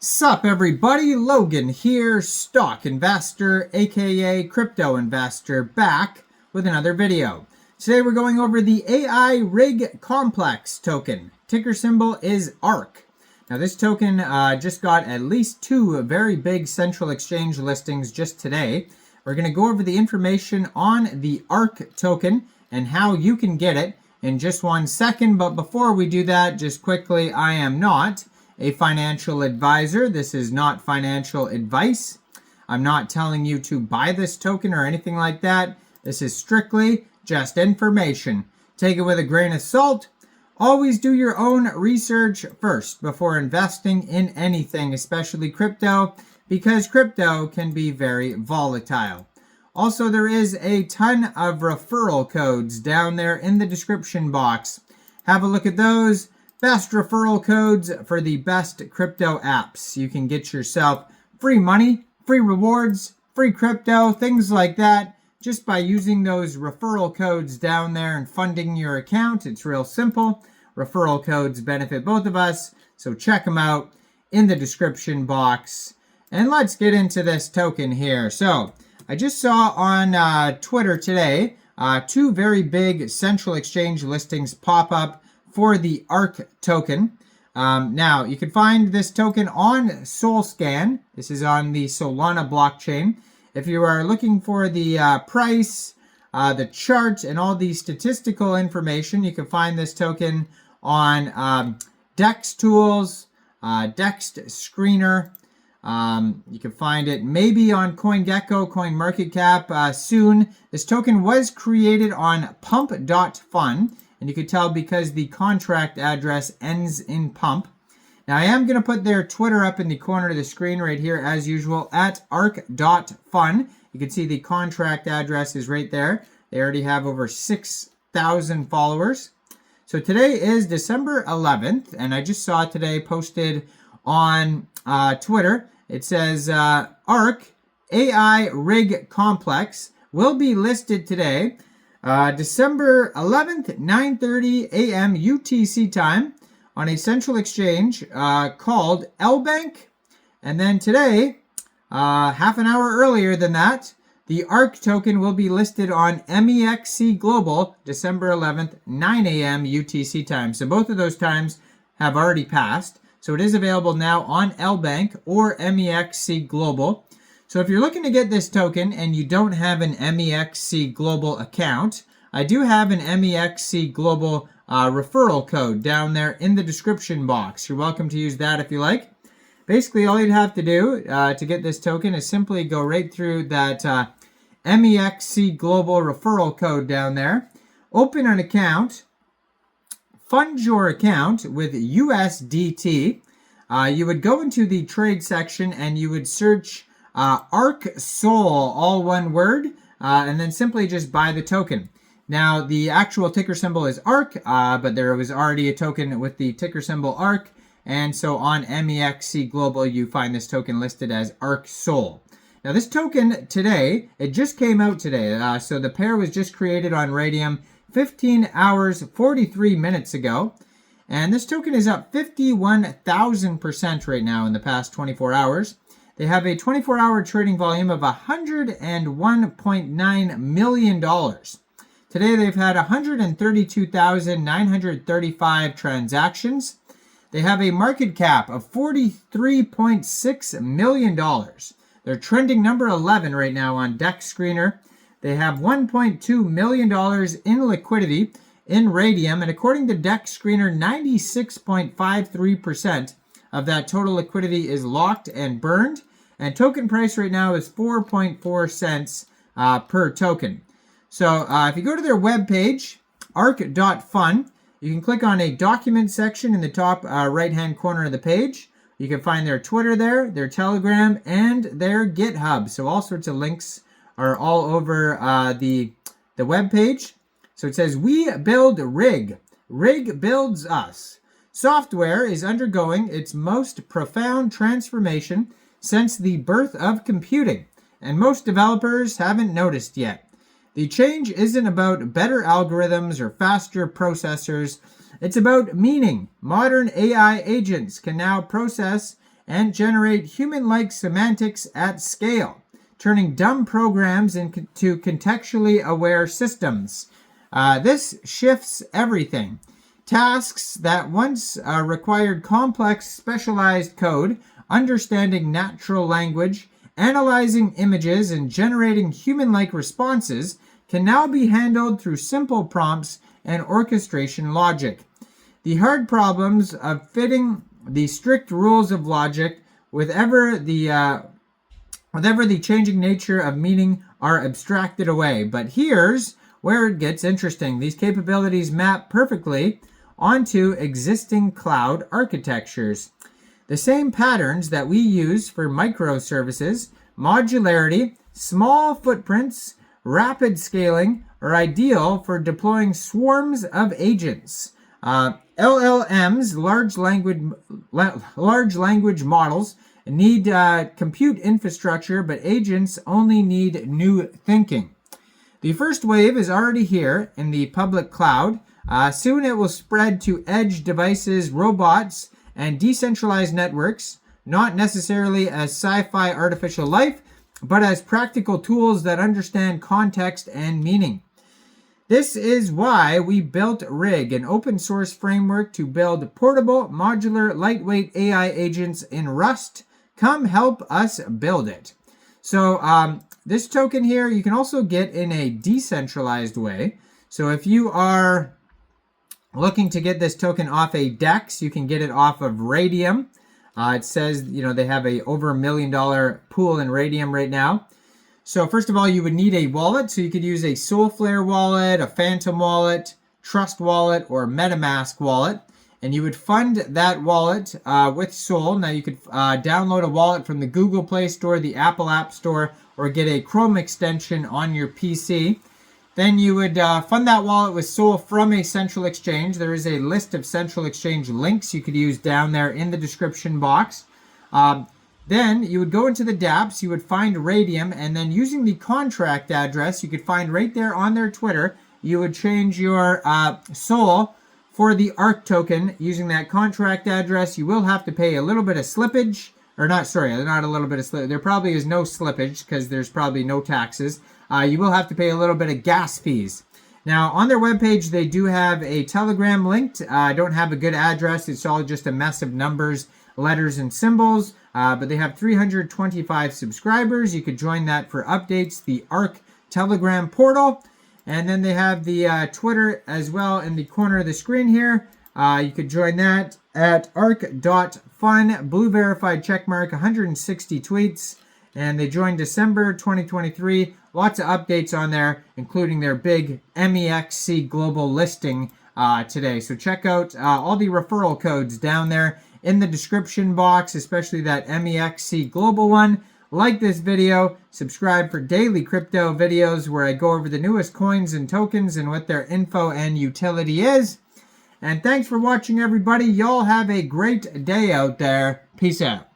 Sup everybody, Logan here, stock investor, aka crypto investor, back with another video. Today we're going over the AI Rig Complex token. Ticker symbol is ARK. Now this token just got at least two very big central exchange listings just today. We're going to go over the information on the ARK token and how you can get it in just 1 second. But before we do that, just quickly, I am not a financial advisor. This is not financial advice. I'm not telling you to buy this token or anything like that. This is strictly just information. Take it with a grain of salt. Always do your own research first before investing in anything, especially crypto, because crypto can be very volatile. Also, there is a ton of referral codes down there in the description box. Have a look at those. Best referral codes for the best crypto apps. You can get yourself free money, free rewards, free crypto, things like that, just by using those referral codes down there and funding your account. It's real simple. Referral codes benefit both of us, so check them out in the description box. And let's get into this token here. So I just saw on Twitter today two very big central exchange listings pop up for the ARK token. Now, you can find this token on SolScan. This is on the Solana blockchain. If you are looking for the price, the chart, and all the statistical information, you can find this token on DEX Tools, DEX Screener. You can find it maybe on CoinGecko, CoinMarketCap soon. This token was created on pump.fun. And you can tell because the contract address ends in pump. Now I am going to put their Twitter up in the corner of the screen right here as usual at ark.fun. You can see the contract address is right there. They already have over 6,000 followers. So today is December 11th, and I just saw today posted on Twitter. It says ARK AI Rig Complex will be listed today. December 11th, 9:30 a.m. UTC time on a central exchange called Lbank. And then today, half an hour earlier than that, the ARK token will be listed on Mexc Global, December 11th, 9 a.m. UTC time. So both of those times have already passed. So it is available now on Lbank or Mexc Global. So if you're looking to get this token and you don't have an Mexc Global account, I do have an Mexc Global referral code down there in the description box. You're welcome to use that if you like. Basically, all you'd have to do to get this token is simply go right through that Mexc Global referral code down there, open an account, fund your account with USDT. You would go into the trade section and you would search ARK Sol, all one word, and then simply just buy the token. Now, the actual ticker symbol is ARK, but there was already a token with the ticker symbol ARK, and so on Mexc Global, you find this token listed as ARK Sol. Now, this token today, it just came out today, so the pair was just created on Raydium 15 hours, 43 minutes ago, and this token is up 51,000% right now in the past 24 hours. They have a 24-hour trading volume of $101.9 million. Today, they've had 132,935 transactions. They have a market cap of $43.6 million. They're trending number 11 right now on DEX Screener. They have $1.2 million in liquidity in Raydium. And according to DEX Screener, 96.53% of that total liquidity is locked and burned. And token price right now is 4.4 cents per token. So if you go to their webpage, ark.fun, you can click on a document section in the top right-hand corner of the page. You can find their Twitter there, their Telegram, and their GitHub. So all sorts of links are all over the webpage. So it says, we build Rig. Rig builds us. Software is undergoing its most profound transformation since the birth of computing, and most developers haven't noticed yet. The change isn't about better algorithms or faster processors. It's about meaning. Modern AI agents can now process and generate human-like semantics at scale, turning dumb programs into contextually aware systems. This shifts everything. Tasks that once required complex, specialized code, understanding natural language, analyzing images, and generating human-like responses can now be handled through simple prompts and orchestration logic. The hard problems of fitting the strict rules of logic with ever the changing nature of meaning are abstracted away. But here's where it gets interesting. These capabilities map perfectly onto existing cloud architectures. The same patterns that we use for microservices, modularity, small footprints, rapid scaling are ideal for deploying swarms of agents. LLMs, large language models, need compute infrastructure, but agents only need new thinking. The first wave is already here in the public cloud. Soon it will spread to edge devices, robots, and decentralized networks, not necessarily as sci-fi artificial life, but as practical tools that understand context and meaning. This is why we built Rig, an open source framework to build portable, modular, lightweight AI agents in Rust. Come help us build it. So this token here, you can also get in a decentralized way. So if you are looking to get this token off a DEX, you can get it off of Raydium. It says, they have over $1 million pool in Raydium right now. So first of all, you would need a wallet. So you could use a Soulflare wallet, a Phantom wallet, Trust wallet, or MetaMask wallet. And you would fund that wallet with Sol. Now you could download a wallet from the Google Play Store, the Apple App Store, or get a Chrome extension on your PC. Then you would fund that wallet with Sol from a central exchange. There is a list of central exchange links you could use down there in the description box. Then you would go into the dApps, you would find Raydium, and then using the contract address you could find right there on their Twitter, you would change your Sol for the ARC token using that contract address. You will have to pay a little bit of slippage, or not a little bit of slippage. There probably is no slippage because there's probably no taxes. You will have to pay a little bit of gas fees. Now, on their webpage, they do have a Telegram linked. I don't have a good address. It's all just a mess of numbers, letters, and symbols. But they have 325 subscribers. You could join that for updates, the ARC Telegram portal. And then they have the Twitter as well in the corner of the screen here. You could join that at arc.fun, blue verified checkmark, 160 tweets. And they joined December 2023. Lots of updates on there, including their big Mexc global listing today. So check out all the referral codes down there in the description box, especially that Mexc global one. Like this video, subscribe for daily crypto videos where I go over the newest coins and tokens and what their info and utility is. And thanks for watching, everybody. Y'all have a great day out there. Peace out.